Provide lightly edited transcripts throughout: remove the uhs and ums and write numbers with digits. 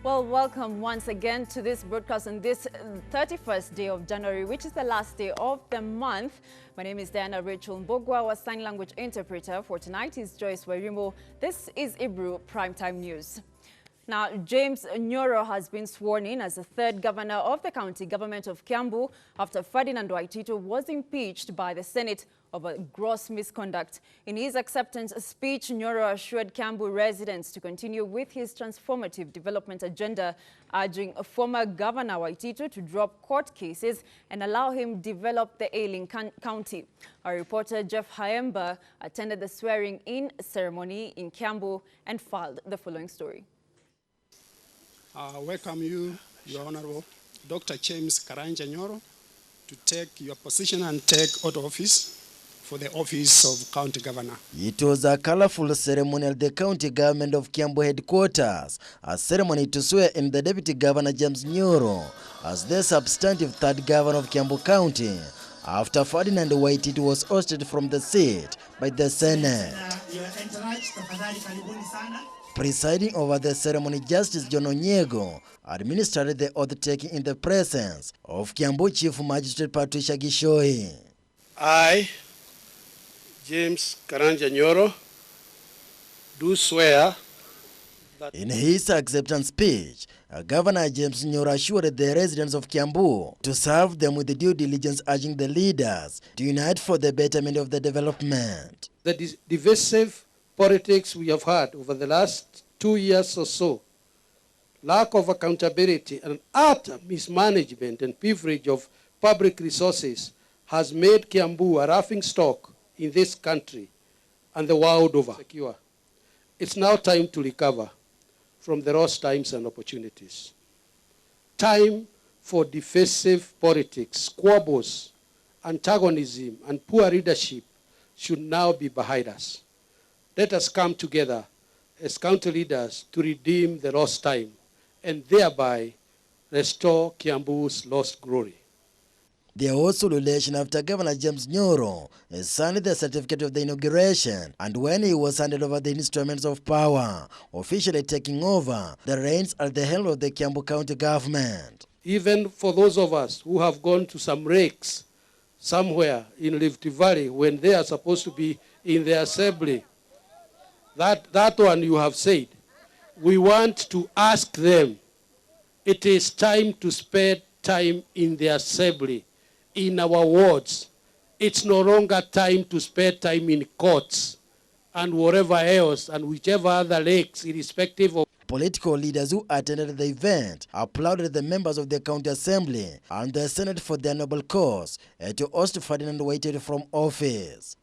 Well, welcome once again to this broadcast on this 31st day of January, which is the last day of the month. My name is Diana Rachel Mbugua, our sign language interpreter. For tonight is Joyce Werimo. This is Hebrew Primetime News. Now, James NYORO has been sworn in as the third governor of the county government of Kiambu after Ferdinand Waititu was impeached by the Senate over gross misconduct. In his acceptance speech, NYORO assured Kiambu residents to continue with his transformative development agenda, urging former Governor Waititu to drop court cases and allow him develop the ailing county. Our reporter Jeff Haemba attended the swearing-in ceremony in Kiambu and filed the following story. Welcome you, Your Honorable Dr. James Karanja NYORO, to take your position and take oath of office for the office of County Governor. It was a colorful ceremony at the County Government of Kiambu headquarters, a ceremony to swear in the Deputy Governor James NYORO as the substantive third governor of Kiambu County, after Ferdinand Waititu was ousted from the seat by the Senate. Presiding over the ceremony, Justice John Onyego administered the oath-taking in the presence of Kiambu Chief Magistrate Patricia Gishoi. I, James Karanja NYORO, do swear that... In his acceptance speech, Governor James NYORO assured the residents of Kiambu to serve them with due diligence, urging the leaders to unite for the betterment of the development. The divisive politics we have had over the last 2 years or so, lack of accountability and utter mismanagement and privilege of public resources has made Kiambu a laughingstock in this country and the world over. It's now time to recover from the lost times and opportunities. Time for divisive politics, squabbles, antagonism, and poor leadership should now be behind us. Let us come together as county leaders to redeem the lost time and thereby restore Kiambu's lost glory. There was also relation after Governor James NYORO signed the certificate of the inauguration, and when he was handed over the instruments of power, officially taking over the reins at the helm of the Kiambu County government. Even for those of us who have gone to some rakes somewhere in Rift Valley when they are supposed to be in the assembly, that one you have said, we want to ask them, it is time to spend time in the assembly, in our wards. It's no longer time to spend time in courts and whatever else and whichever other lakes, irrespective of... Political leaders who attended the event applauded the members of the County Assembly and the Senate for their noble cause to oust Ferdinand Waititu from office.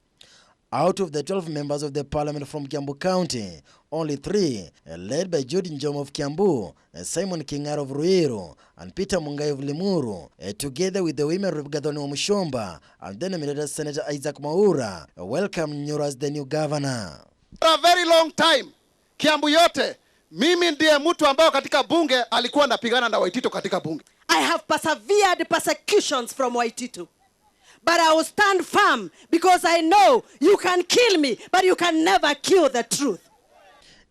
Out of the 12 members of the parliament from Kiambu County, only 3, led by Judy Njom of Kiambu, Simon Kingar of Ruiru, and Peter Mungai of Limuru, together with the women of Gathoni Mushomba, and then nominated Senator Isaac Maura, welcomed NYORO as the new governor. For a very long time, Kiambu yote, mimi ndiye mtu ambao katika bunge alikuwa napigana na Waititu katika bunge. I have persevered persecutions from Waititu. But I will stand firm because I know you can kill me, but you can never kill the truth.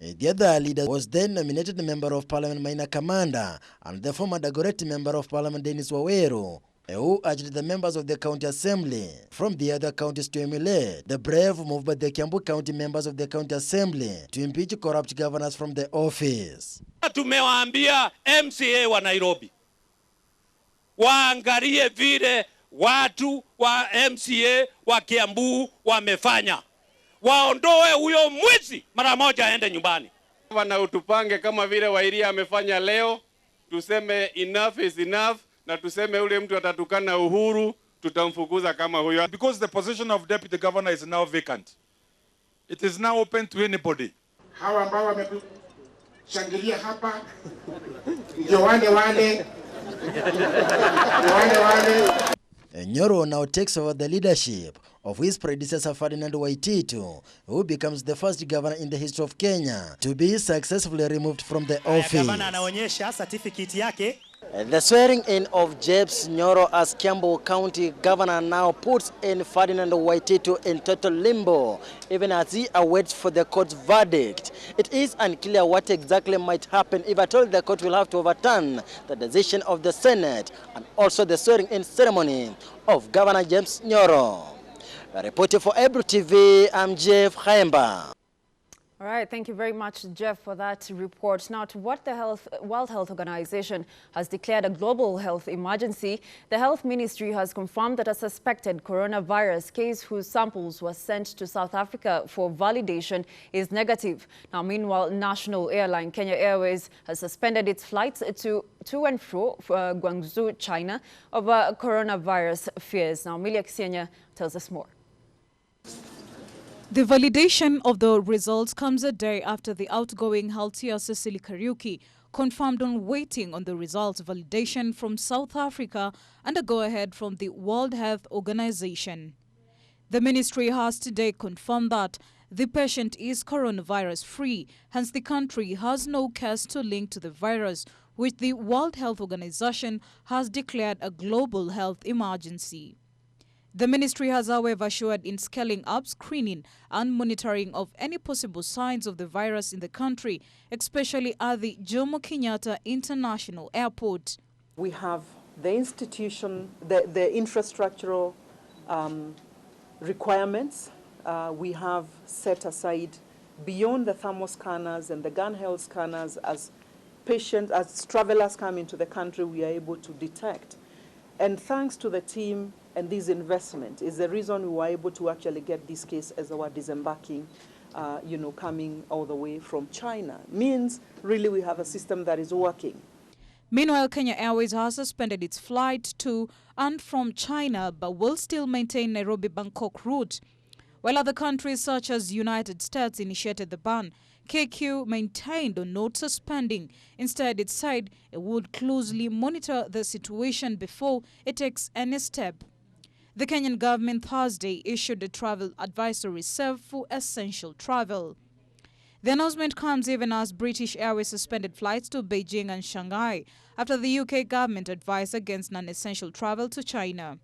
The other leader was then nominated Member of Parliament Maina Kamanda and the former Dagoretti Member of Parliament Dennis Waweru, who urged the members of the County Assembly from the other counties to emulate the brave move by the Kiambu County members of the County Assembly to impeach corrupt governors from the office. Tumewaambia MCA wa Nairobi waangalie vile watu wa MCA wa Kiambu wamefanya. Waondoe huyo mwizi mara moja aende nyumbani. Na utupange kama vile Wairia amefanya leo, tuseme enough is enough, na tuseme ule mtu atatukana Uhuru, tutamfukuza kama huyo. Because the position of deputy governor is now vacant. It is now open to anybody. Hawa ambao wameshangilia hapa ndio wale NYORO now takes over the leadership of his predecessor Ferdinand Waititu, who becomes the first governor in the history of Kenya to be successfully removed from the office. Governor anaonyesha certificate yake The swearing in of James NYORO as Kiambu County Governor now puts in Ferdinand Waititu in total limbo, even as he awaits for the court's verdict. It is unclear what exactly might happen if at all the court will have to overturn the decision of the Senate and also the swearing-in ceremony of Governor James NYORO. Reporting for Ebru TV, I'm Jeff Haemba. All right, thank you very much, Jeff, for that report. Now, to what the World Health Organization has declared a global health emergency, the Health Ministry has confirmed that a suspected coronavirus case whose samples were sent to South Africa for validation is negative. Now, meanwhile, national airline Kenya Airways has suspended its flights to and fro Guangzhou, China, over coronavirus fears. Now, Milia Ksenya tells us more. The validation of the results comes a day after the outgoing Haltia Cecily Kariuki confirmed on waiting on the results validation from South Africa and a go-ahead from the World Health Organization. The ministry has today confirmed that the patient is coronavirus-free, hence the country has no case to link to the virus, which the World Health Organization has declared a global health emergency. The ministry has, however, assured in scaling up screening and monitoring of any possible signs of the virus in the country, especially at the Jomo Kenyatta International Airport. We have the institution, the infrastructural requirements. We have set aside beyond the thermal scanners and the gun health scanners as patients, as travelers come into the country, we are able to detect. And thanks to the team and this investment is the reason we were able to actually get this case as our disembarking, coming all the way from China. Means really we have a system that is working. Meanwhile, Kenya Airways has suspended its flight to and from China, but will still maintain Nairobi-Bangkok route. While other countries such as United States initiated the ban, KQ maintained on not suspending. Instead, it said it would closely monitor the situation before it takes any step. The Kenyan government Thursday issued a travel advisory serve for essential travel. The announcement comes even as British Airways suspended flights to Beijing and Shanghai after the UK government advised against non-essential travel to China.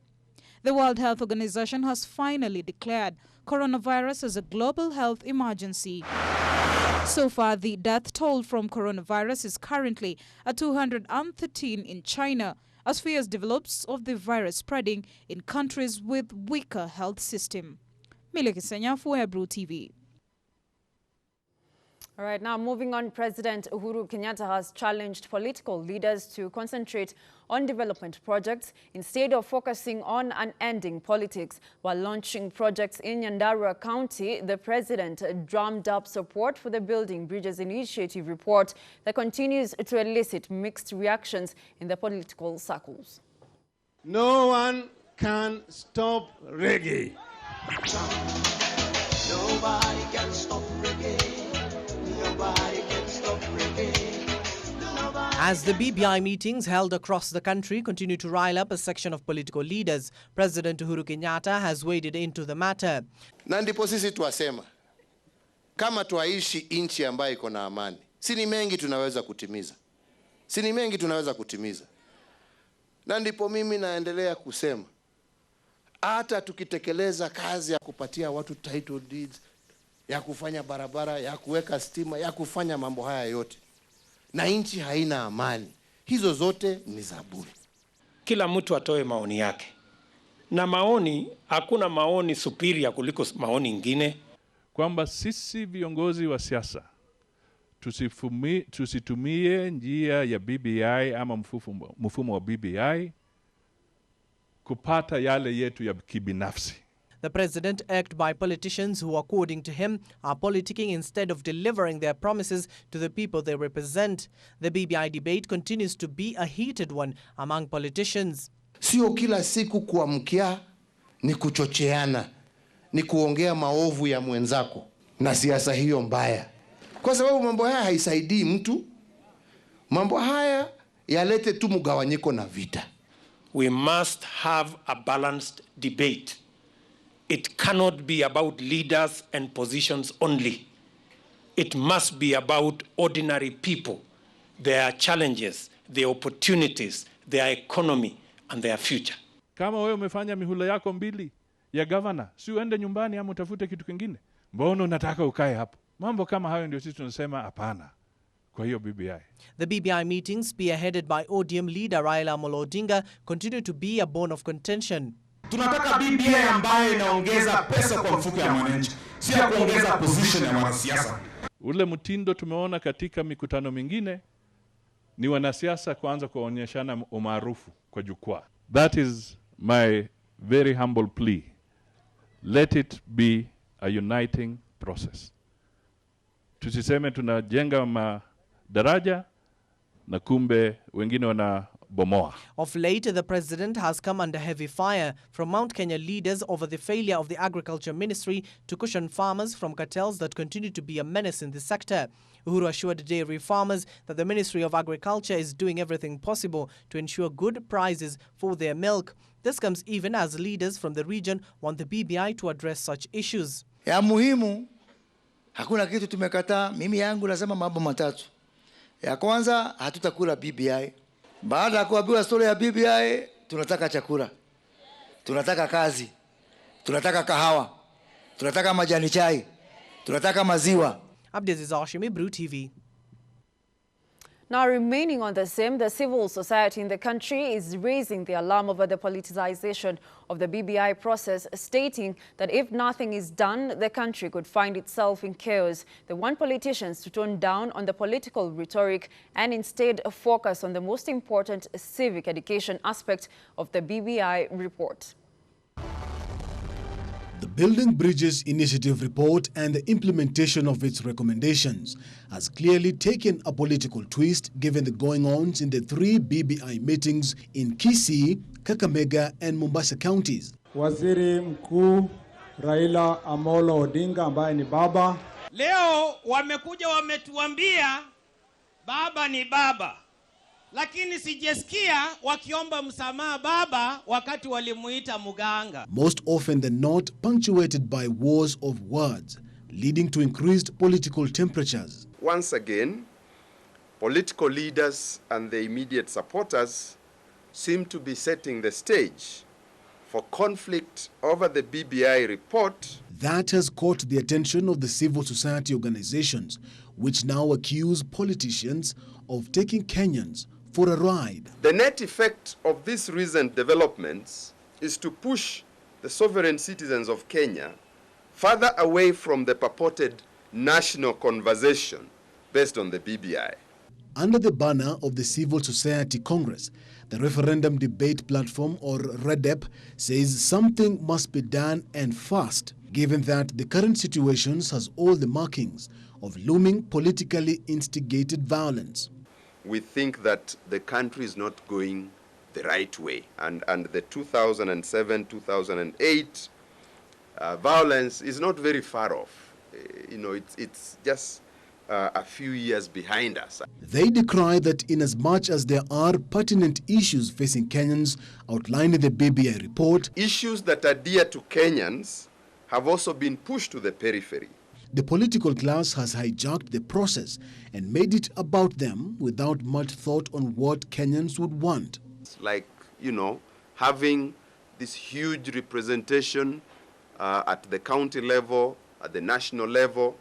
The World Health Organization has finally declared coronavirus as a global health emergency. So far, the death toll from coronavirus is currently at 213 in China, as fears develops of the virus spreading in countries with weaker health system. Milia Ksenya for Ebru TV. All right, now moving on, President Uhuru Kenyatta has challenged political leaders to concentrate on development projects instead of focusing on and ending politics. While launching projects in Nyandarua County, the president drummed up support for the Building Bridges Initiative report that continues to elicit mixed reactions in the political circles. No one can stop reggae. Nobody can stop reggae. As the BBI meetings held across the country continue to rile up a section of political leaders, President Uhuru Kenyatta has waded into the matter. Na ndipo sisi tuwasema, kama tuaishi inchi ambayo iko na amani, sini mengi tunaweza kutimiza. Sini mengi tunaweza kutimiza. Na ndipo mimi naendelea kusema, hata tukitekeleza kazi ya kupatia watu title deeds, ya kufanya barabara, ya kuweka stima, ya kufanya mambo haya yote, na nchi haina amani, hizo zote ni za bure. Kila mtu atoe maoni yake, na maoni, hakuna maoni superior kuliko maoni ingine. Kwamba sisi viongozi wa siasa tusitumie njia ya BBI ama mfumo wa BBI kupata yale yetu ya kibinafsi. The president urged by politicians who, according to him, are politicking instead of delivering their promises to the people they represent. The BBI debate continues to be a heated one among politicians. Sio kila siku kuamkia ni kuchocheana, ni kuongea maovu ya mwenzako na siasa hiyo mbaya. Kwa sababu mambo haya haisaidii mtu. Mambo haya yalete tu mgawanyiko na vita. We must have a balanced debate. It cannot be about leaders and positions only. It must be about ordinary people, their challenges their opportunities, their economy, and their future. Kama wewe umefanya mihula yako 2 ya governor, si uende nyumbani ama utafute kitu kingine? Mbona unataka ukae hapo? Mambo kama hayo ndio sisi tunasema hapana kwa hiyo BBI. The BBI meetings, spearheaded by ODM leader Raila Amolo Odinga, continue to be a bone of contention. Tunataka BBI ambayo inaongeza pesa kwa mfuko ya mwananchi, si ya kuongeza position ya wanasiasa. Ule mtindo tumeona katika mikutano mingine ni wanasiasa kwanza kuonyeshana umaarufu kwa jukwaa. That is my very humble plea. Let it be a uniting process. Tusiseme tunajenga madaraja na kumbe wengine wanabomoa. Of late, the president has come under heavy fire from Mount Kenya leaders over the failure of the Agriculture Ministry to cushion farmers from cartels that continue to be a menace in the sector. Uhuru assured dairy farmers that the Ministry of Agriculture is doing everything possible to ensure good prices for their milk. This comes even as leaders from the region want the BBI to address such issues. Ya muhimu, hakuna kitu tumekataa. Mimi yangu nasema mambo matatu. Ya kwanza, hatutakula BBI. Baada ya kuambiwa story ya BBI, tunataka chakula. Tunataka kazi. Tunataka kahawa. Tunataka majani chai. Tunataka maziwa. Abdiaziz Hashimi, Brew TV. Now, remaining on the same, the civil society in the country is raising the alarm over the politicization of the BBI process, stating that if nothing is done, the country could find itself in chaos. They want politicians to tone down on the political rhetoric and instead focus on the most important civic education aspect of the BBI report. The Building Bridges Initiative report and the implementation of its recommendations has clearly taken a political twist given the going-ons in the 3 BBI meetings in Kisii, Kakamega and Mombasa counties. Waziri Mkuu Raila Amolo Odinga ambaye ni baba. Leo wamekuja wametuambia baba ni baba. Lakini sijesikia wakiomba msamaha baba wakati walimuita muganga. Most often than not punctuated by wars of words, leading to increased political temperatures. Once again, political leaders and their immediate supporters seem to be setting the stage for conflict over the BBI report. That has caught the attention of the civil society organizations, which now accuse politicians of taking Kenyans for a ride. The net effect of these recent developments is to push the sovereign citizens of Kenya further away from the purported national conversation based on the BBI. Under the banner of the Civil Society Congress, the Referendum Debate Platform, or REDEP, says something must be done and fast, given that the current situation has all the markings of looming politically instigated violence. We think that the country is not going the right way. And the 2007-2008 violence is not very far off. It's just a few years behind us. They decry that inasmuch as there are pertinent issues facing Kenyans outlined in the BBI report, issues that are dear to Kenyans have also been pushed to the periphery. The political class has hijacked the process and made it about them without much thought on what Kenyans would want. It's like, having this huge representation at the county level, at the national level,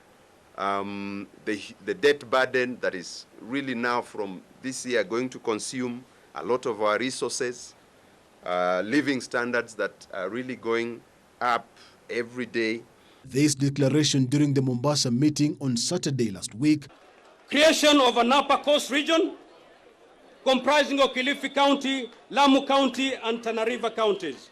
the debt burden that is really now from this year going to consume a lot of our resources, living standards that are really going up every day. This declaration during the Mombasa meeting on Saturday last week. Creation of an upper coast region comprising of Kilifi County, Lamu County and Tana River counties.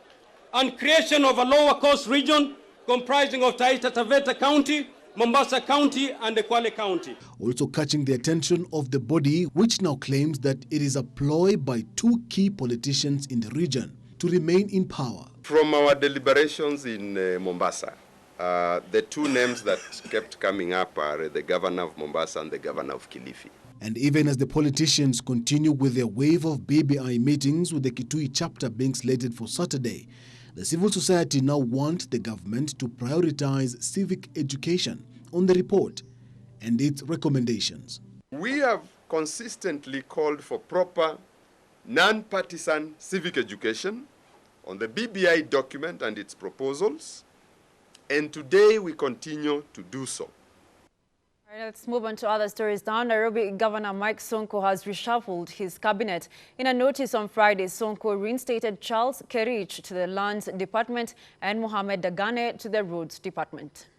And creation of a lower coast region comprising of Taita Taveta County, Mombasa County and Kwale County. Also catching the attention of the body, which now claims that it is a ploy by 2 key politicians in the region to remain in power. From our deliberations in Mombasa, the 2 names that kept coming up are the governor of Mombasa and the governor of Kilifi. And even as the politicians continue with their wave of BBI meetings, with the Kitui chapter being slated for Saturday, the civil society now want the government to prioritize civic education on the report and its recommendations. We have consistently called for proper, non-partisan civic education on the BBI document and its proposals, and today we continue to do so. All right, let's move on to other stories now. Nairobi Governor Mike Sonko has reshuffled his cabinet. In a notice on Friday, Sonko reinstated Charles Kerich to the Lands Department and Mohamed Dagane to the Roads Department.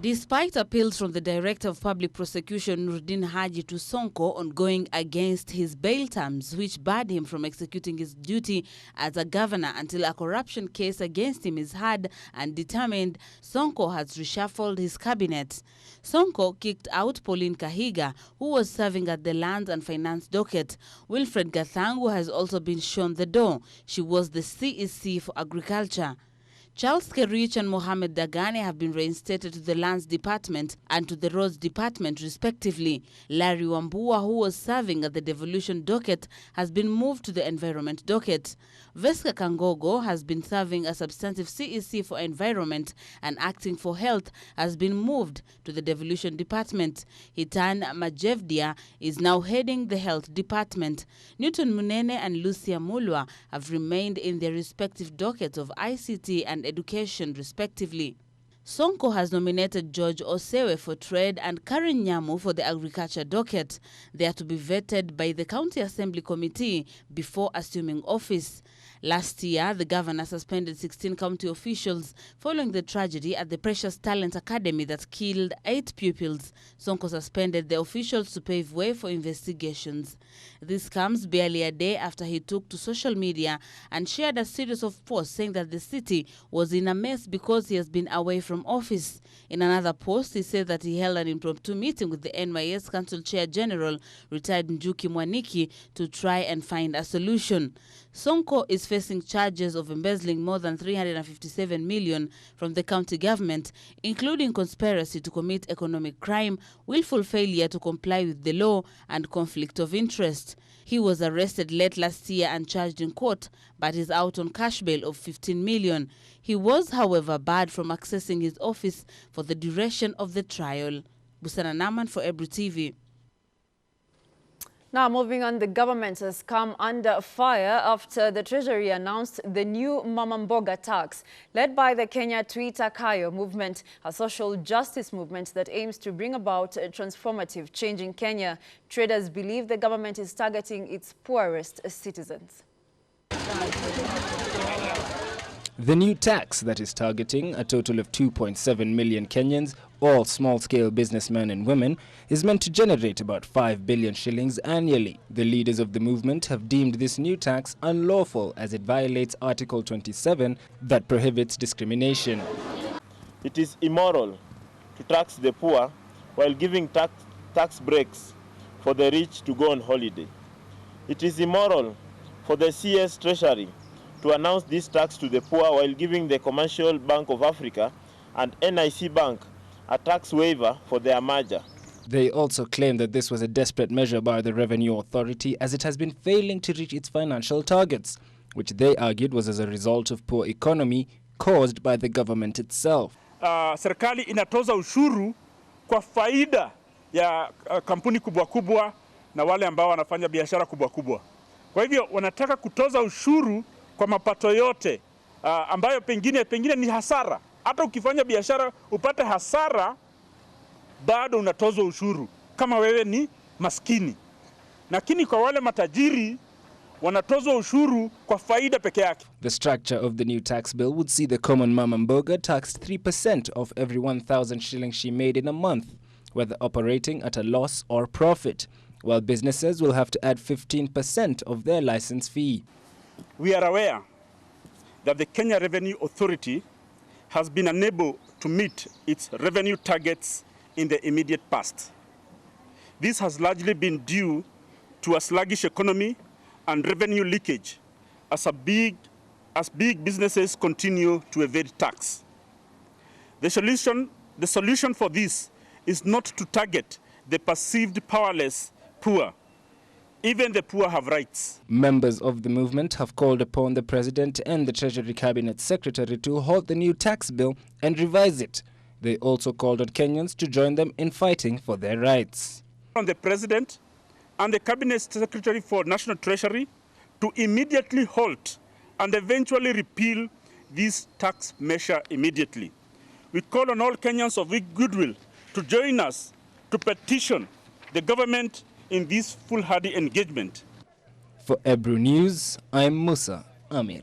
Despite appeals from the Director of Public Prosecution, Nuruddin Haji, to Sonko on going against his bail terms, which barred him from executing his duty as a governor until a corruption case against him is heard and determined, Sonko has reshuffled his cabinet. Sonko kicked out Pauline Kahiga, who was serving at the Lands and Finance docket. Wilfred Gathangu has also been shown the door. She was the CEC for Agriculture. Charles Kerich and Mohamed Dagane have been reinstated to the Lands Department and to the Roads Department, respectively. Larry Mbugua, who was serving at the Devolution docket, has been moved to the Environment docket. Veska Kangogo has been serving a substantive CEC for Environment and acting for Health has been moved to the Devolution Department. Hitan Majevdia is now heading the Health Department. Newton Munene and Lucia Mulwa have remained in their respective dockets of ICT and Education, respectively. Sonko has nominated George Osewe for Trade and Karen Nyamu for the Agriculture docket. They are to be vetted by the County Assembly Committee before assuming office. Last year, the governor suspended 16 county officials following the tragedy at the Precious Talent Academy that killed 8 pupils. Sonko suspended the officials to pave way for investigations. This comes barely a day after he took to social media and shared a series of posts saying that the city was in a mess because he has been away from office. In another post, he said that he held an impromptu meeting with the NYS Council Chair General, retired Njuki Mwaniki, to try and find a solution. Sonko is facing charges of embezzling more than 357 million from the county government, including conspiracy to commit economic crime, willful failure to comply with the law, and conflict of interest. He was arrested late last year and charged in court, but is out on cash bail of 15 million. He was, however, barred from accessing his office for the duration of the trial. Busana Naman for Ebru TV. Now, moving on, the government has come under fire after the Treasury announced the new MBOGA tax, led by the Kenya Tuita Kayo movement, a social justice movement that aims to bring about a transformative change in Kenya. Traders believe the government is targeting its poorest citizens. The new tax that is targeting a total of 2.7 million Kenyans, all small-scale businessmen and women, is meant to generate about 5 billion shillings annually. The leaders of the movement have deemed this new tax unlawful as it violates Article 27 that prohibits discrimination. It is immoral to tax the poor while giving tax breaks for the rich to go on holiday. It is immoral for the CS Treasury to announce this tax to the poor while giving the Commercial Bank of Africa and NIC Bank a tax waiver for their merger. They also claim that this was a desperate measure by the Revenue Authority as it has been failing to reach its financial targets, which they argued was as a result of poor economy caused by the government itself. Serikali inatoza ushuru kwa faida ya kampuni kubwa kubwa na wale ambao wanafanya biashara kubwa kubwa. Kwa hivyo wanataka kutoza ushuru kwa mapato yote ambayo pengine ni hasara. Hata ukifanya biashara upate hasara, bado unatozwa ushuru kama wewe ni maskini. Lakini kwa wale matajiri wanatozwa ushuru kwa faida peke yake. The structure of the new tax bill would see the common mama mboga taxed 3% of every 1,000 shillings she made in a month, whether operating at a loss or profit, while businesses will have to add 15% of their license fee. We are aware that the Kenya Revenue Authority has been unable to meet its revenue targets in the immediate past. This has largely been due to a sluggish economy and revenue leakage as big businesses continue to evade tax. The solution for this is not to target the perceived powerless poor. Even the poor have rights. Members of the movement have called upon the President and the Treasury Cabinet Secretary to halt the new tax bill and revise it. They also called on Kenyans to join them in fighting for their rights. On the President and the Cabinet Secretary for National Treasury to immediately halt and eventually repeal this tax measure immediately. We call on all Kenyans of goodwill to join us to petition the government in this foolhardy engagement. For Ebru News, I'm Musa Amir.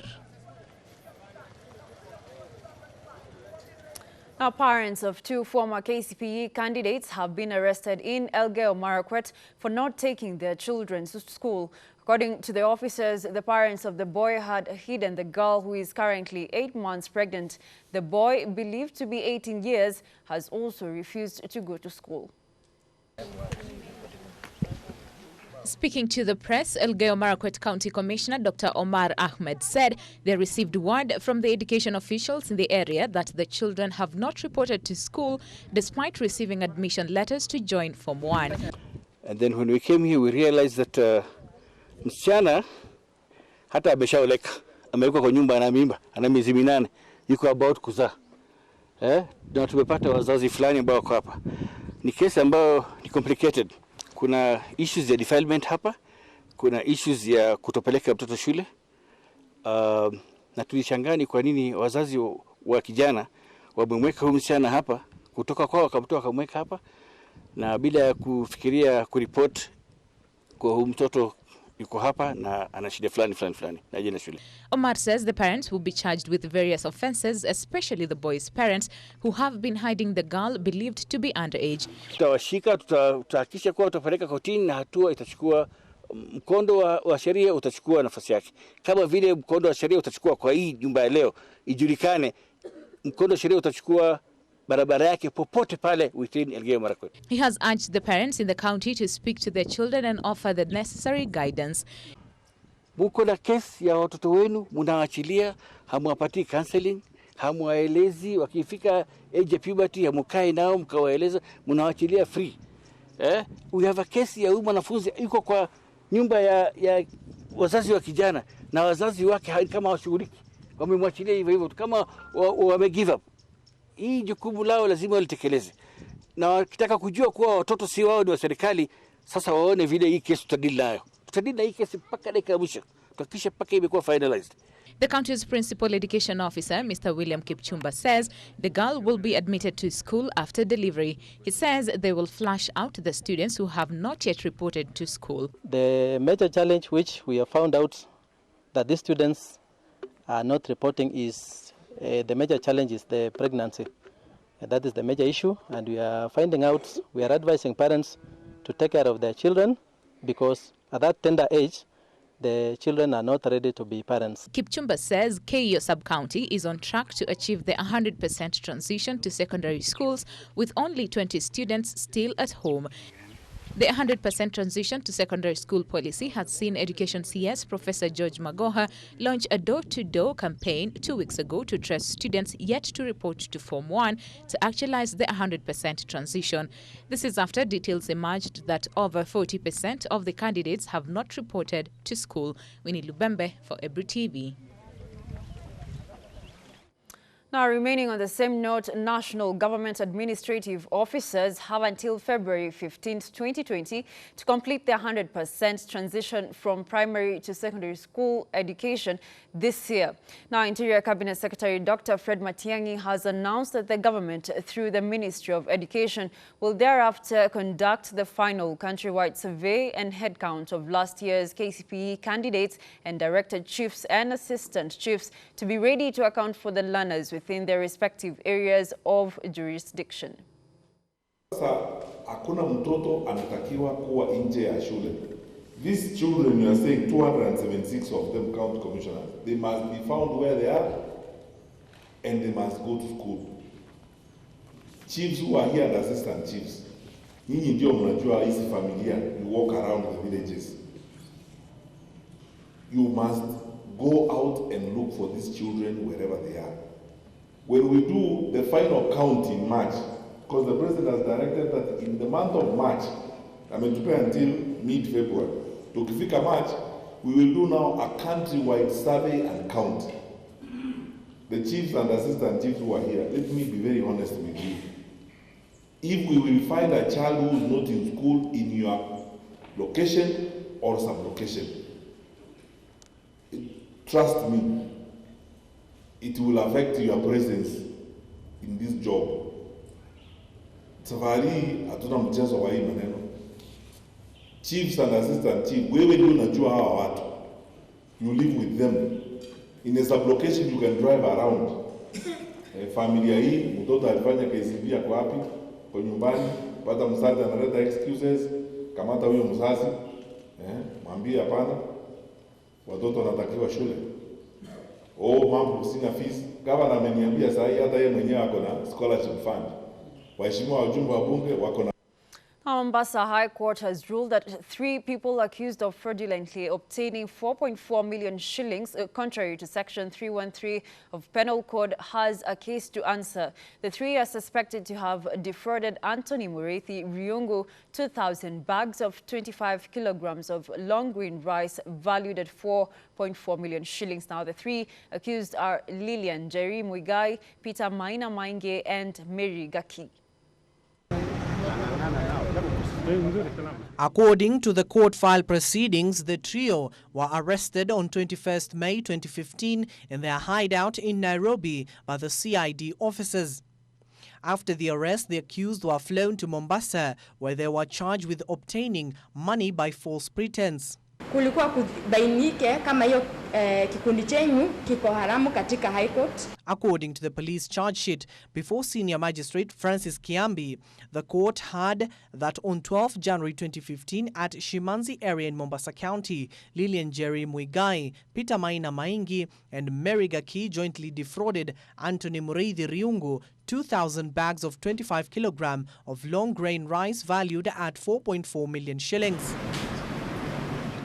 Now, parents of two former KCPE candidates have been arrested in Elgeyo Marakwet for not taking their children to school. According to the officers, the parents of the boy had hidden the girl, who is currently 8 months pregnant. The boy, believed to be 18 years, has also refused to go to school. Speaking to the press, Elgeyo Marakwet County Commissioner Dr. Omar Ahmed said they received word from the education officials in the area that the children have not reported to school despite receiving admission letters to join Form 1. And then when we came here, we realized that msichana hata ameshaoleka, amewekwa kwa nyumba na mimba, ana miezi 8, yuko about kuzaa. Na tumepata wazazi fulani ambao wako hapa. Ni kesi ambayo ni complicated. Kuna issues ya defilement hapa, kuna issues ya kutopeleka mtoto shule. Na tulishangaa ni kwa nini wazazi wa kijana wamemweka huyu msichana hapa, kutoka kwao wakamtoa wakamweka hapa, na bila ya kufikiria kuripoti kwa huyu mtoto yuko hapa na ana shida fulani na jina shule. Omar says the parents will be charged with various offenses, especially the boy's parents, who have been hiding the girl believed to be underage. Tutawashika, tutahakikisha kuwa tutapeleka kotini na hatua itachukua, mkondo wa sheria utachukua nafasi yake. Kama vile mkondo wa sheria utachukua kwa hii nyumba ya leo, ijulikane mkondo wa sheria utachukua barabara yake popote pale within Elgeyo Marakwet. He has urged the parents in the county to speak to their children and offer the necessary guidance. Muko na kesi ya watoto wenu, mnaachilia, hamwapati counseling, hamwaelezi, wakifika age of puberty hamukai nao mkawaeleza, mnaachilia free. We have a case ya huyu mwanafunzi yuko kwa nyumba ya wazazi wa kijana na wazazi wake kama washughuliki, wamemwachilia hivyo kama wame give up. Hii jukumu lao lazima walitekeleze. Na wakitaka kujua kuwa watoto si wao ni wa serikali, sasa waone vile hii kesi tutadili nayo. Tutadili na hii kesi mpaka dakika ya mwisho. Tuhakikishe mpaka imekuwa finalized. The county's principal education officer, Mr. William Kipchumba, says the girl will be admitted to school after delivery. He says they will flush out the students who have not yet reported to school. The major challenge which we have found out that these students are not reporting is the major challenge is the pregnancy. That is the major issue, and we are finding out, we are advising parents to take care of their children because at that tender age, the children are not ready to be parents. Kipchumba says Keio sub-county is on track to achieve the 100% transition to secondary schools with only 20 students still at home. The 100% transition to secondary school policy has seen Education CS Professor George Magoha launch a door-to-door campaign 2 weeks ago to trace students yet to report to Form 1 to actualize the 100% transition. This is after details emerged that over 40% of the candidates have not reported to school. Winnie Lubembe for Ebru TV. Now, remaining on the same note, national government administrative officers have until February 15, 2020 to complete their 100% transition from primary to secondary school education this year. Now, Interior Cabinet Secretary Dr. Fred Matiang'i has announced that the government, through the Ministry of Education, will thereafter conduct the final countrywide survey and headcount of last year's KCPE candidates and directed chiefs and assistant chiefs to be ready to account for the learners within their respective areas of jurisdiction. Sasa hakuna mtoto anatakiwa kuwa nje ya shule. These children, you are saying 276 of them, county commissioners, they must be found where they are and they must go to school. Chiefs who are here and assistant chiefs, nyinyi ndio mnajua hizi familia, you walk around the villages. You must go out and look for these children wherever they are. When we do the final count in March, because the president has directed that in the month of March, I mean to pay until mid-February, tukifika March, we will do now a countrywide survey and count. The chiefs and assistant chiefs who are here, let me be very honest with you. if we will find a child who is not in school in your location or sub-location, trust me, it will affect your presence in this job. Safari hatuna mchezo wa hii maneno. Chiefs and assistant chief, wewe ndio unajua hawa watu. You live with them. In a sub-location you can drive around. Familia hii, mtoto alifanya KCB yako wapi? Kwa nyumbani, pata mzazi analeta excuses, kamata huyo mzazi, mwambie hapana, watoto wanatakiwa shule. Mambo sina fees. Gavana ameniambia saa hii hata yeye mwenyewe ako na scholarship fund. Waheshimiwa wajumbe wa bunge wako na Mombasa High Court has ruled that 3 people accused of fraudulently obtaining 4.4 million shillings, contrary to Section 313 of Penal Code, has a case to answer. The 3 are suspected to have defrauded Anthony Mureithi Riungu 2,000 bags of 25 kilograms of long grain rice valued at 4.4 million shillings. Now, the 3 accused are Lilian Jerry Muigai, Peter Maina Mainge, and Mary Gaki. According to the court file proceedings, the trio were arrested on 21st May 2015 in their hideout in Nairobi by the CID officers. After the arrest, the accused were flown to Mombasa, where they were charged with obtaining money by false pretense. Kulikuwa kubainike kama hiyo kikundi chenyu kiko haramu katika High Court. According to the police charge sheet before Senior Magistrate Francis Kiambi, the court had that on 12 January 2015 at Shimanzi area in Mombasa County, Lilian Jerry Muigai, Peter Maina Maingi, and Mary Gaki jointly defrauded Anthony Mureithi Riungu 2,000 bags of 25 kilogram of long grain rice valued at 4.4 million shillings.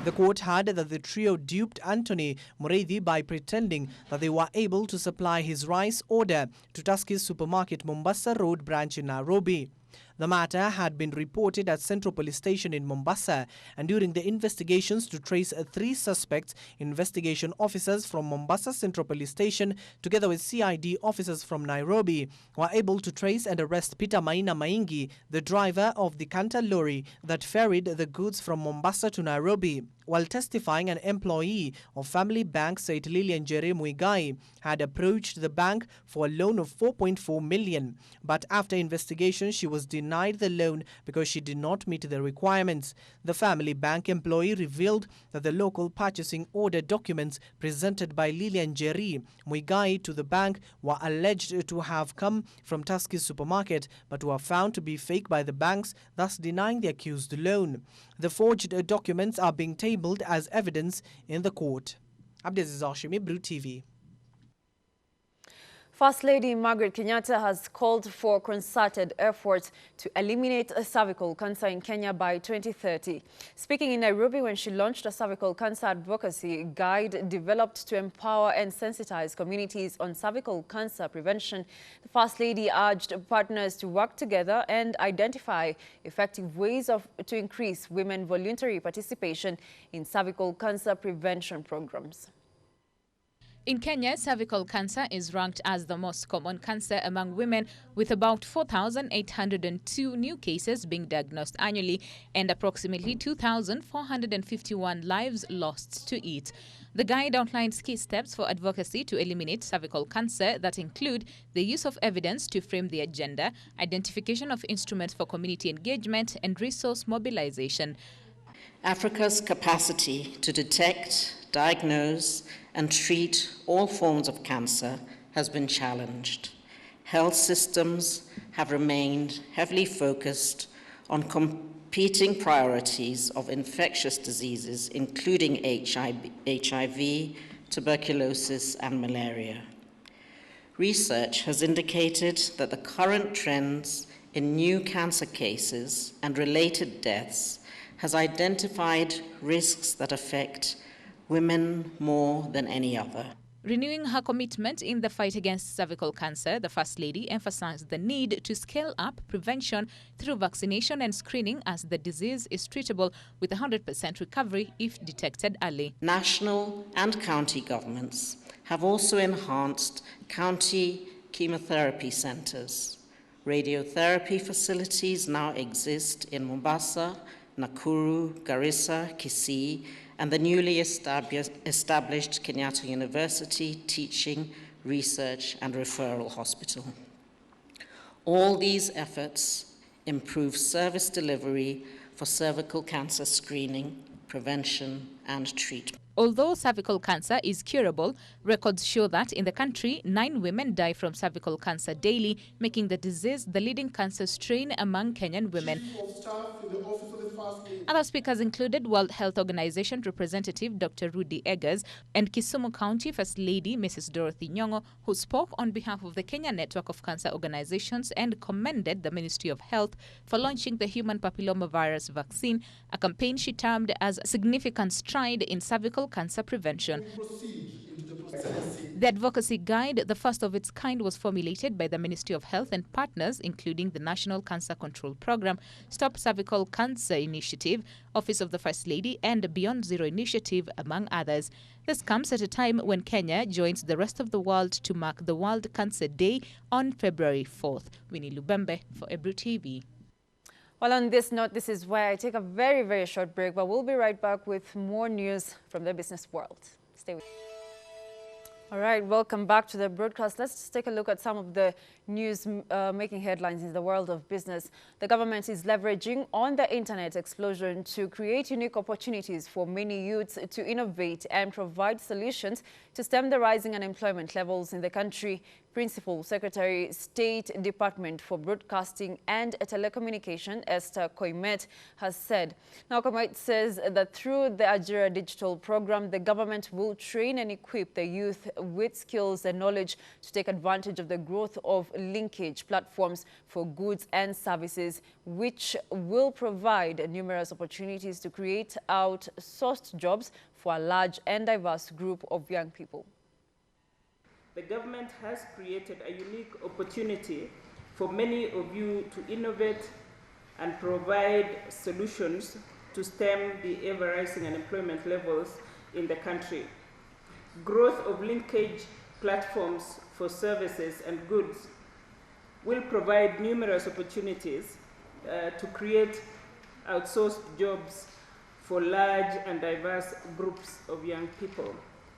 The court had that the trio duped Anthony Mureithi by pretending that they were able to supply his rice order to Tuskys Supermarket Mombasa Road branch in Nairobi. The matter had been reported at Central Police Station in Mombasa, and during the investigations to trace 3 suspects, investigation officers from Mombasa Central Police Station together with CID officers from Nairobi were able to trace and arrest Peter Maina Maingi, the driver of the Canter lorry that ferried the goods from Mombasa to Nairobi. While testifying, an employee of Family Bank said Lilian Jerry Muigai had approached the bank for a loan of 4.4 million, but after investigation she was denied the loan because she did not meet the requirements. The Family Bank employee revealed that the local purchasing order documents presented by Lilian Jerry Muigai to the bank were alleged to have come from Tuskys Supermarket but were found to be fake by the banks, thus denying the accused loan. The forged documents are being tabled as evidence in the court. Abdez Hashimi, Brew TV. First Lady Margaret Kenyatta has called for concerted efforts to eliminate cervical cancer in Kenya by 2030. Speaking in Nairobi when she launched a cervical cancer advocacy guide developed to empower and sensitize communities on cervical cancer prevention, the First Lady urged partners to work together and identify effective ways to increase women voluntary participation in cervical cancer prevention programs. In Kenya, cervical cancer is ranked as the most common cancer among women, with about 4,802 new cases being diagnosed annually and approximately 2,451 lives lost to it. The guide outlines key steps for advocacy to eliminate cervical cancer that include the use of evidence to frame the agenda, identification of instruments for community engagement, and resource mobilization. Africa's capacity to detect, diagnose, and treat all forms of cancer has been challenged. Health systems have remained heavily focused on competing priorities of infectious diseases, including HIV, tuberculosis, and malaria. Research has indicated that the current trends in new cancer cases and related deaths has identified risks that affect women more than any other. Renewing her commitment in the fight against cervical cancer, the First Lady emphasized the need to scale up prevention through vaccination and screening, as the disease is treatable with 100% recovery if detected early. National and county governments have also enhanced county chemotherapy centers, Radiotherapy facilities now exist in Mombasa, Nakuru, Garissa, Kisii, and the newly established Kenyatta University Teaching, Research, and Referral Hospital. All these efforts improve service delivery for cervical cancer screening, prevention, and treatment. Although cervical cancer is curable, records show that in the country, 9 women die from cervical cancer daily, making the disease the leading cancer strain among Kenyan women. Other speakers included World Health Organization representative Dr. Rudy Eggers and Kisumu County First Lady Mrs. Dorothy Nyong'o, who spoke on behalf of the Kenya Network of Cancer Organizations and commended the Ministry of Health for launching the human papillomavirus vaccine, a campaign she termed as a significant stride in cervical cancer prevention. The advocacy guide, the first of its kind, was formulated by the Ministry of Health and partners, including the National Cancer Control Program, Stop Cervical Cancer Initiative, Office of the First Lady, and Beyond Zero Initiative, among others. This comes at a time when Kenya joins the rest of the world to mark the World Cancer Day on February 4th. Winnie Lubembe for Ebru TV. Well, on this note, this is where I take a very, very short break, but we'll be right back with more news from the business world. Stay with me. All right, welcome back to the broadcast. Let's just take a look at some of the news making headlines in the world of business. The government is leveraging on the internet explosion to create unique opportunities for many youths to innovate and provide solutions to stem the rising unemployment levels in the country. Principal Secretary, State Department for Broadcasting and Telecommunication, Esther Koimet, has said. Now, Koimet says that through the Ajira Digital Program, the government will train and equip the youth with skills and knowledge to take advantage of the growth of linkage platforms for goods and services, which will provide numerous opportunities to create outsourced jobs for a large and diverse group of young people. The government has created a unique opportunity for many of you to innovate and provide solutions to stem the ever-rising unemployment levels in the country. Growth of linkage platforms for services and goods will provide numerous opportunities to create outsourced jobs for large and diverse groups of young people.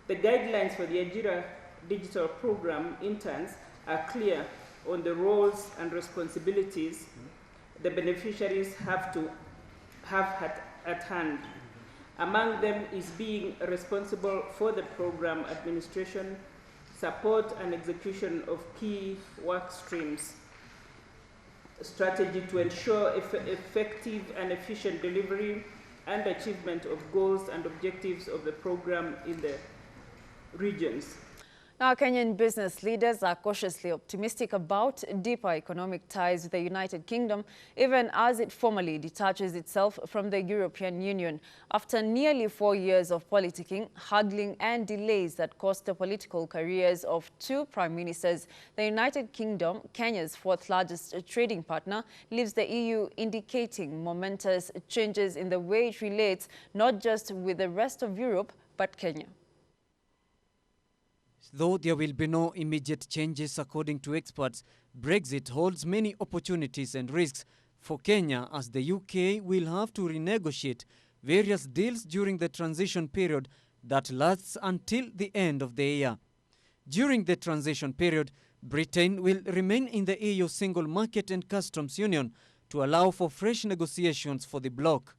The guidelines for the Ajira Digital Program interns are clear on the roles and responsibilities the beneficiaries have to have at hand. Among them is being responsible for the program administration, support and execution of key work streams, strategy to ensure effective and efficient delivery and achievement of goals and objectives of the program in the regions. Now, Kenyan business leaders are cautiously optimistic about deeper economic ties with the United Kingdom, even as it formally detaches itself from the European Union. After nearly 4 years of politicking, haggling and delays that cost the political careers of 2 prime ministers, the United Kingdom, Kenya's 4th largest trading partner, leaves the EU indicating momentous changes in the way it relates not just with the rest of Europe, but Kenya. Though there will be no immediate changes according to experts, Brexit holds many opportunities and risks for Kenya, as the UK will have to renegotiate various deals during the transition period that lasts until the end of the year. During the transition period, Britain will remain in the EU single market and customs union to allow for fresh negotiations for the bloc.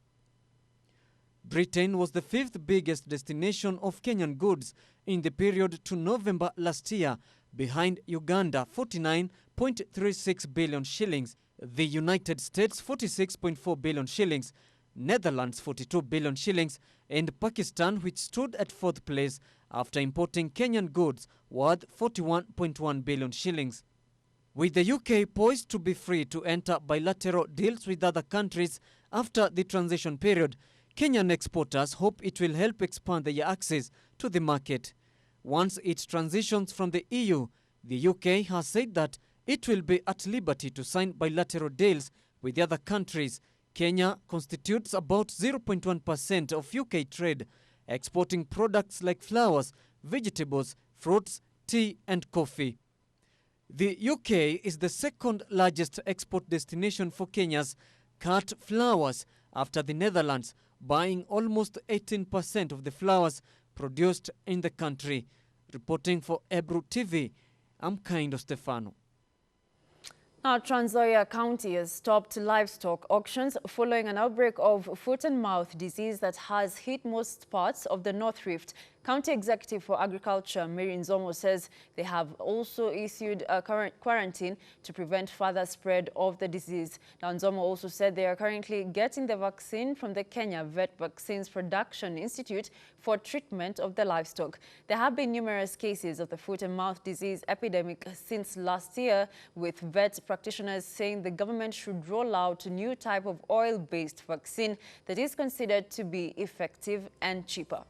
Britain was the 5th biggest destination of Kenyan goods in the period to November last year, behind Uganda 49.36 billion shillings, the United States 46.4 billion shillings, Netherlands 42 billion shillings, and Pakistan, which stood at 4th place after importing Kenyan goods worth 41.1 billion shillings. With the UK poised to be free to enter bilateral deals with other countries after the transition period, Kenyan exporters hope it will help expand their access to the market. Once it transitions from the EU, the UK has said that it will be at liberty to sign bilateral deals with other countries. Kenya constitutes about 0.1% of UK trade, exporting products like flowers, vegetables, fruits, tea and coffee. The UK is the second largest export destination for Kenya's cut flowers after the Netherlands, buying almost 18% of the flowers produced in the country. Reporting for Ebru TV, I'm Kaindo Stefano. Now, Trans Nzoia County has stopped livestock auctions following an outbreak of foot and mouth disease that has hit most parts of the North Rift. County Executive for Agriculture, Mary Nzomo, says they have also issued a current quarantine to prevent further spread of the disease. Now, Nzomo also said they are currently getting the vaccine from the Kenya Vet Vaccines Production Institute for treatment of the livestock. There have been numerous cases of the foot and mouth disease epidemic since last year, with vet practitioners saying the government should roll out a new type of oil-based vaccine that is considered to be effective and cheaper.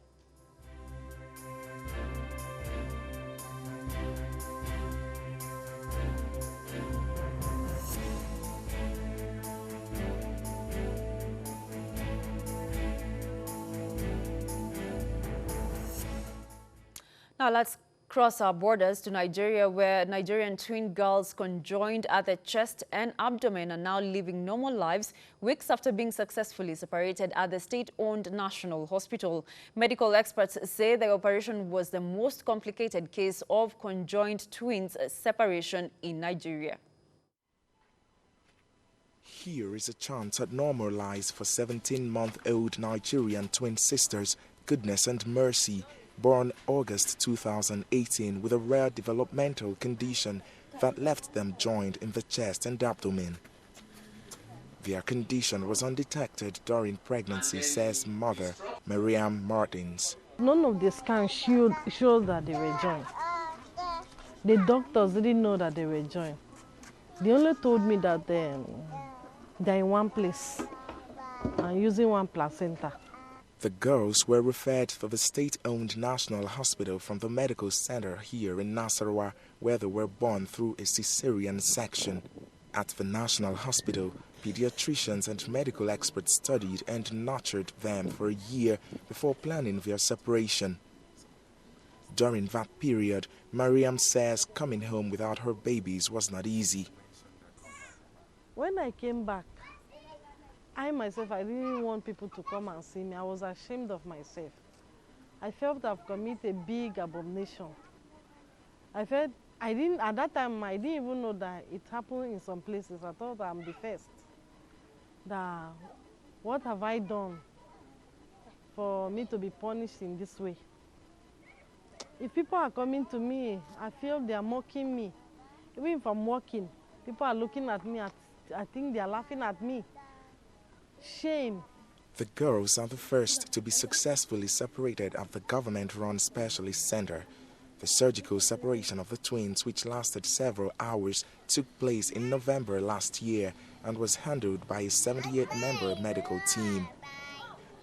Now let's cross our borders to Nigeria, where Nigerian twin girls conjoined at the chest and abdomen are now living normal lives weeks after being successfully separated at the state-owned National Hospital. Medical experts say the operation was the most complicated case of conjoined twins separation in Nigeria. Here is a chance at normal lives for 17-month-old Nigerian twin sisters, Goodness and Mercy, born August 2018 with a rare developmental condition that left them joined in the chest and abdomen. Their condition was undetected during pregnancy, says mother Miriam Martins. None of the scans showed that they were joined. The doctors didn't know that they were joined. They only told me that they're in one place and using one placenta. The girls were referred to the state-owned National Hospital from the medical center here in Nasarawa, where they were born through a cesarean section. At the National Hospital, pediatricians and medical experts studied and nurtured them for a year before planning their separation. During that period, Mariam says coming home without her babies was not easy. When I came back, I myself, I didn't want people to come and see me. I was ashamed of myself. I felt I've committed a big abomination. At that time, I didn't even know that it happened in some places. I thought I'm the first. What have I done for me to be punished in this way? If people are coming to me, I feel they are mocking me. Even if I'm walking, people are looking at me, I think they are laughing at me. Shame. The girls are the first to be successfully separated at the government-run specialist center. The surgical separation of the twins, which lasted several hours, took place in November last year and was handled by a 78-member medical team.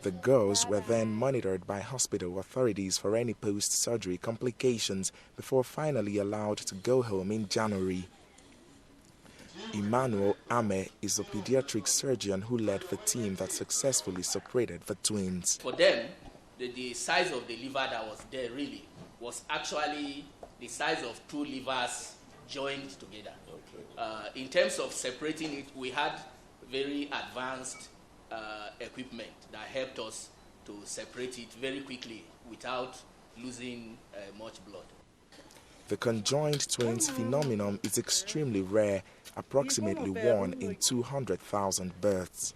The girls were then monitored by hospital authorities for any post-surgery complications before finally allowed to go home in January. Emmanuel Ame is a pediatric surgeon who led the team that successfully separated the twins. For them, the size of the liver that was there really was actually the size of two livers joined together. Okay. In terms of separating it, we had very advanced equipment that helped us to separate it very quickly without losing much blood. The conjoined twins phenomenon is extremely rare, approximately 1 in 200,000 births.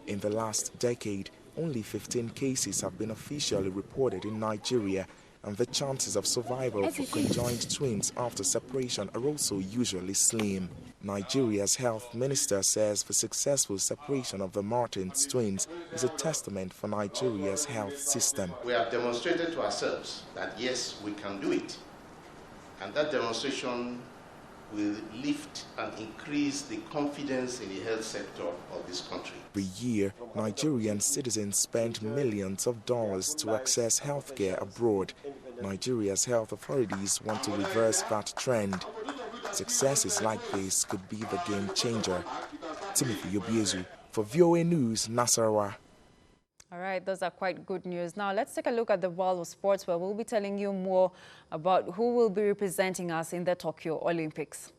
In the last decade, only 15 cases have been officially reported in Nigeria, and the chances of survival for conjoined twins after separation are also usually slim. Nigeria's health minister says the successful separation of the Martins twins is a testament for Nigeria's health system. We have demonstrated to ourselves that yes, we can do it. And that demonstration will lift and increase the confidence in the health sector of this country. Every year, Nigerian citizens spend millions of dollars to access healthcare abroad. Nigeria's health authorities want to reverse that trend. Successes like this could be the game changer. Timothy Obiezu for VOA News, Nasarawa. All right, those are quite good news. Now, let's take a look at the world of sports, where we'll be telling you more about who will be representing us in the Tokyo Olympics.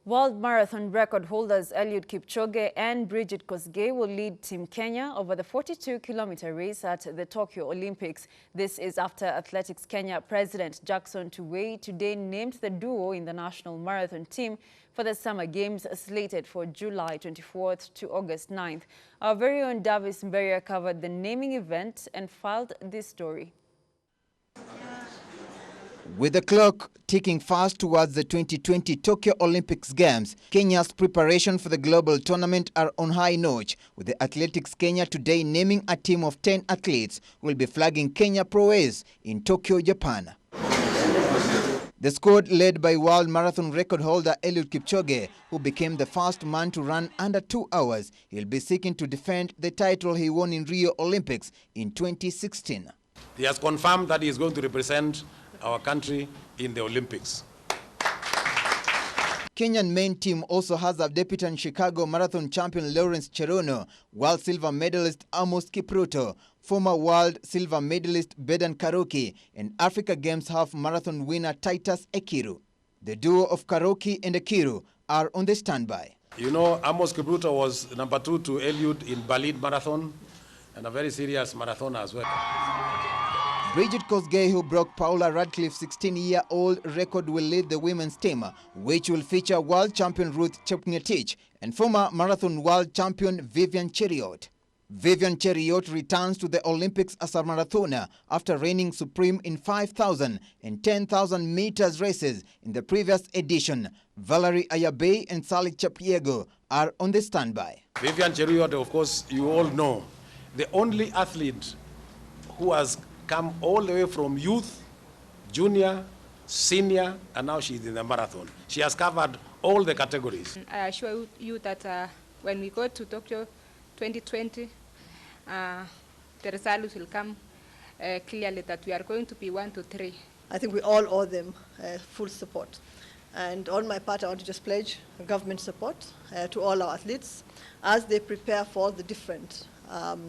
World marathon record holders Eliud Kipchoge and Brigid Kosgei will lead Team Kenya over the 42-kilometer race at the Tokyo Olympics. This is after Athletics Kenya President Jackson Tuwei today named the duo in the national marathon team for the Summer Games slated for July 24th to August 9th. Our very own Davis Mberia covered the naming event and filed this story. With the clock ticking fast towards the 2020 Tokyo Olympics Games, Kenya's preparation for the global tournament are on high notch, with the Athletics Kenya today naming a team of 10 athletes who will be flagging Kenya prowess in Tokyo, Japan. The squad, led by world marathon record holder Eliud Kipchoge, who became the first man to run under 2 hours, he'll be seeking to defend the title he won in Rio Olympics in 2016. He has confirmed that he is going to represent our country in the Olympics. Kenyan main team also has a debutant Chicago Marathon champion Lawrence Cherono, world silver medalist Amos Kipruto, former world silver medalist Bedan Karoki, and Africa Games half marathon winner Titus Ekiru. The duo of Karoki and Ekiru are on the standby. You know, Amos Kipruto was number 2 to Eliud in Berlin Marathon, and a very serious marathoner as well. Brigid Kosgei, who broke Paula Radcliffe's 16-year-old record, will lead the women's team, which will feature world champion Ruth Chepngetich and former marathon world champion Vivian Cheruiyot. Vivian Cheruiyot returns to the Olympics as a marathoner after reigning supreme in 5,000 and 10,000 meters races in the previous edition. Valerie Ayabe and Sally Chapiego are on the standby. Vivian Cheruiyot, of course, you all know, the only athlete who has come all the way from youth, junior, senior, and now she's in the marathon. She has covered all the categories. I assure you that when we go to Tokyo 2020, the results will come clearly that we are going to be 1 to 3. I think we all owe them full support. And on my part, I want to just pledge government support to all our athletes as they prepare for all the different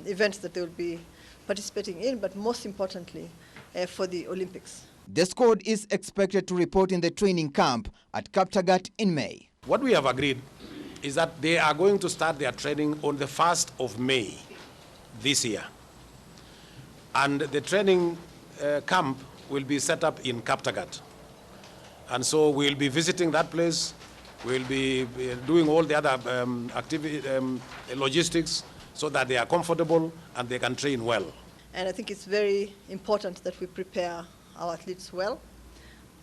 events that they will be participating in, but most importantly, for the Olympics. The squad is expected to report in the training camp at Kaptagat in May. What we have agreed is that they are going to start their training on the 1st of May this year. And the training camp will be set up in Kaptagat. And so we'll be visiting that place. We'll be doing all the other logistics so that they are comfortable and they can train well. And I think it's very important that we prepare our athletes well,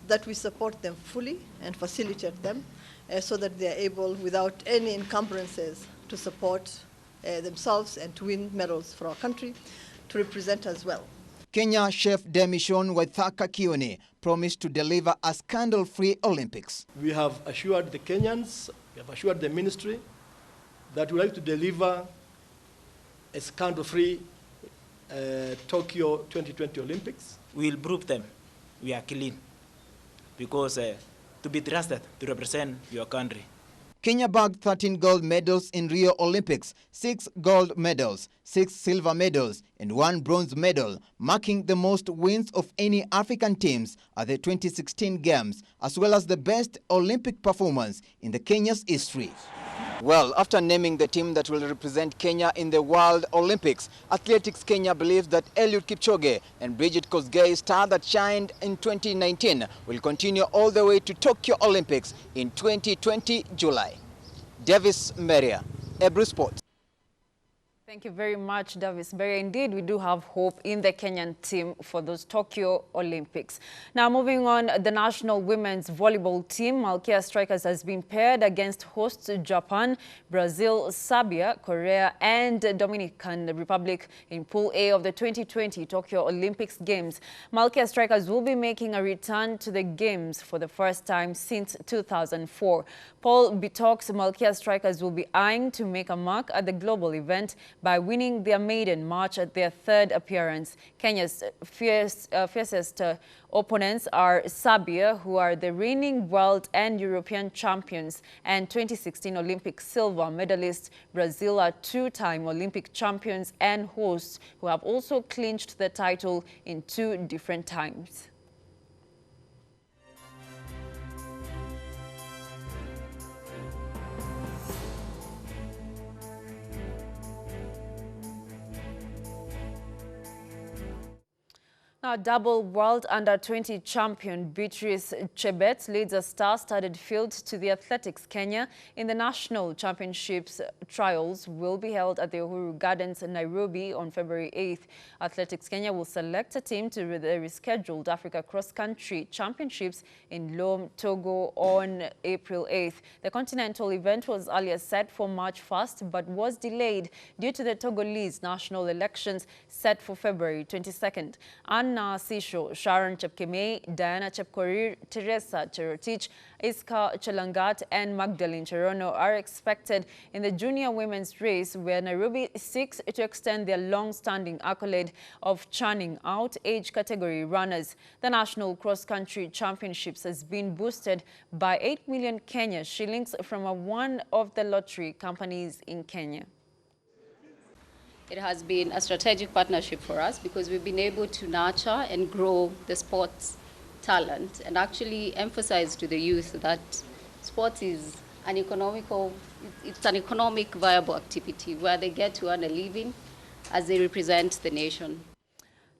that we support them fully and facilitate them so that they are able, without any encumbrances, to support themselves and to win medals for our country, to represent as well. Kenya chef Demishon Waithaka Kione promised to deliver a scandal-free Olympics. We have assured the Kenyans, we have assured the ministry that we like to deliver a scandal-free Tokyo 2020 Olympics. We will prove them we are clean because to be trusted to represent your country. Kenya bagged 13 gold medals in Rio Olympics, 6 gold medals, 6 silver medals, and 1 bronze medal, marking the most wins of any African teams at the 2016 Games, as well as the best Olympic performance in the Kenya's history. Well, after naming the team that will represent Kenya in the World Olympics, Athletics Kenya believes that Eliud Kipchoge and Brigid Kosgei, star that shined in 2019, will continue all the way to Tokyo Olympics in 2020 July. Davis Mberia, Ebru Sports. Thank you very much, Davis Mberia. Indeed, we do have hope in the Kenyan team for those Tokyo Olympics. Now, moving on, the national women's volleyball team, Malkia Strikers, has been paired against hosts Japan, Brazil, Serbia, Korea, and Dominican Republic in Pool A of the 2020 Tokyo Olympics Games. Malkia Strikers will be making a return to the Games for the first time since 2004. Paul Bitok, Malkia Strikers will be eyeing to make a mark at the global event by winning their maiden match at their third appearance. Kenya's fiercest opponents are Serbia, who are the reigning world and European champions, and 2016 Olympic silver medalists. Brazil are two-time Olympic champions and hosts, who have also clinched the title in 2 different times. Now, double world under-20 champion Beatrice Chebet leads a star-studded field to the Athletics Kenya in the National Championships. Trials will be held at the Uhuru Gardens in Nairobi on February 8th. Athletics Kenya will select a team to the rescheduled Africa Cross Country Championships in Lome, Togo on April 8th. The continental event was earlier set for March 1st but was delayed due to the Togolese national elections set for February 22nd. Anna Sisho, Sharon Chepkemei, Diana Chepkorir, Teresa Cherotich, Iska Chelangat and Magdalene Cherono are expected in the junior women's race, where Nairobi seeks to extend their long-standing accolade of churning out age category runners. The National Cross Country Championships has been boosted by 8 million Kenya shillings from one of the lottery companies in Kenya. It has been a strategic partnership for us because we've been able to nurture and grow the sports talent and actually emphasize to the youth that sports is an economic viable activity where they get to earn a living as they represent the nation.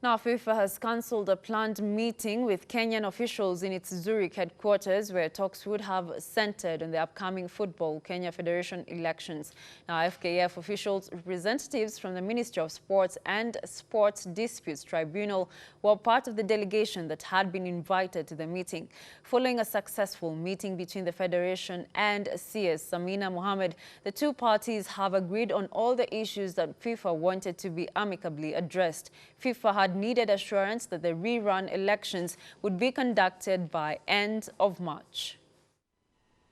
Now, FIFA has cancelled a planned meeting with Kenyan officials in its Zurich headquarters, where talks would have centered on the upcoming Football Kenya Federation elections. Now, FKF officials, representatives from the Ministry of Sports and Sports Disputes Tribunal were part of the delegation that had been invited to the meeting. Following a successful meeting between the Federation and CS Samina Mohammed, the two parties have agreed on all the issues that FIFA wanted to be amicably addressed. FIFA had needed assurance that the rerun elections would be conducted by end of March.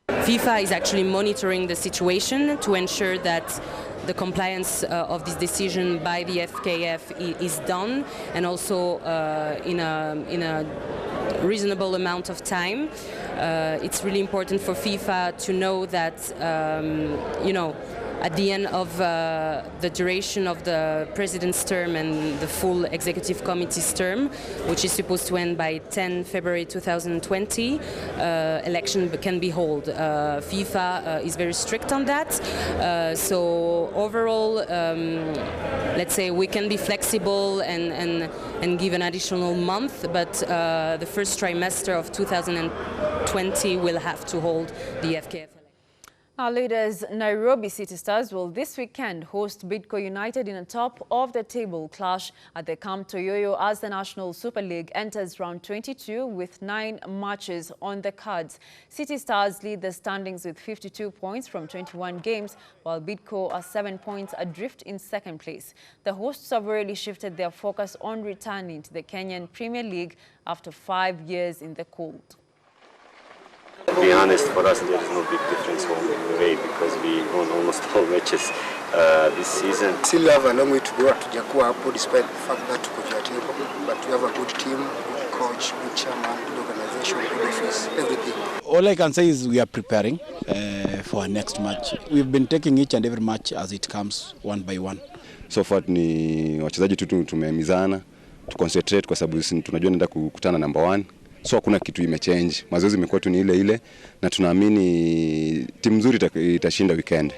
FIFA is actually monitoring the situation to ensure that the compliance of this decision by the FKF is done, and also in a reasonable amount of time. It's really important for FIFA to know that, at the end of the duration of the president's term and the full executive committee's term, which is supposed to end by 10 February 2020, election can be held. FIFA is very strict on that. So overall, let's say we can be flexible and give an additional month, but the first trimester of 2020 will have to hold the FKF. Our leaders, Nairobi City Stars, will this weekend host Bidco United in a top-of-the-table clash at the Camp Toyoyo as the National Super League enters round 22 with 9 matches on the cards. City Stars lead the standings with 52 points from 21 games, while Bidco are 7 points adrift in second place. The hosts have already shifted their focus on returning to the Kenyan Premier League after 5 years in the cold. To be honest, for us there is no big difference home and away because we won almost all matches this season. Still have a long way to go. Hatujakuwa hapo despite the fact that tuko juu ya table, but we have a good team, good coach, good chairman, good organization, good office, everything. All I can say is we are preparing for our next match. We've been taking each and every match as it comes, one by one. So far ni wachezaji tu tumehimizana, to concentrate kwa sababu tunajua nenda kukutana number 1. So hakuna kitu imechange. Mazoezi imekuwa tu ni ile ile na tunaamini timu nzuri itashinda weekend.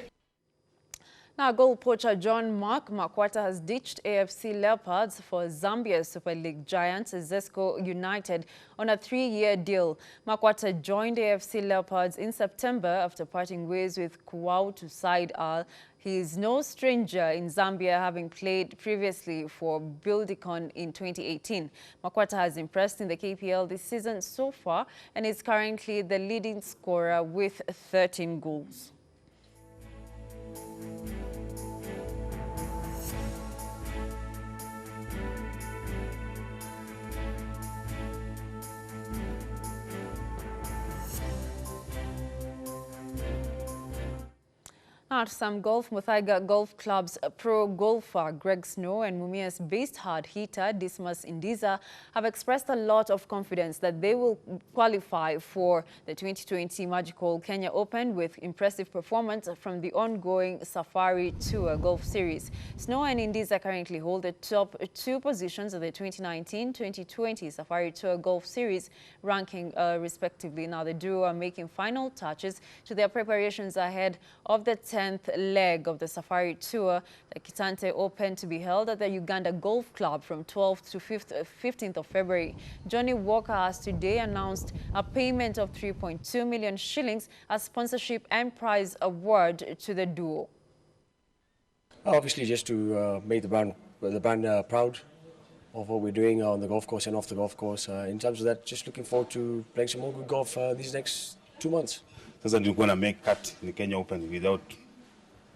Now, goal poacher John Mark Makwata has ditched AFC Leopards for Zambia Super League giants Zesco United on a 3-year deal. Makwata joined AFC Leopards in September after parting ways with Kuwautu side Al. He is no stranger in Zambia, having played previously for Bildikon in 2018. Makwata has impressed in the KPL this season so far and is currently the leading scorer with 13 goals. Now to some golf, Muthaiga Golf Club's pro golfer Greg Snow and Mumia's based hard hitter Dismas Indiza have expressed a lot of confidence that they will qualify for the 2020 Magical Kenya Open with impressive performance from the ongoing Safari Tour Golf Series. Snow and Indiza currently hold the top 2 positions of the 2019-2020 Safari Tour Golf Series ranking respectively. Now the duo are making final touches to their preparations ahead of the 10th leg of the Safari Tour, the Kitante Open, to be held at the Uganda Golf Club from 12th to 15th of February. Johnny Walker has today announced a payment of 3.2 million shillings as sponsorship and prize award to the duo. Obviously, just to make the band proud of what we're doing on the golf course and off the golf course. In terms of that, just looking forward to playing some more good golf these next 2 months. Sasa nilikuwa na make cut in Kenya Open without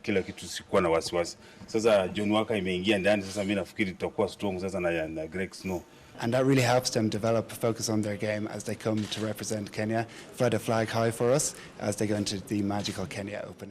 kila kitu, sikuwa na wasiwasi. Sasa John Walker imeingia ndani, sasa mimi nafikiri tutakuwa strong sasa na Greg Snow. And that really helps them develop, focus on their game as they come to represent Kenya, fly the flag high for us as they go into the Magical Kenya Open.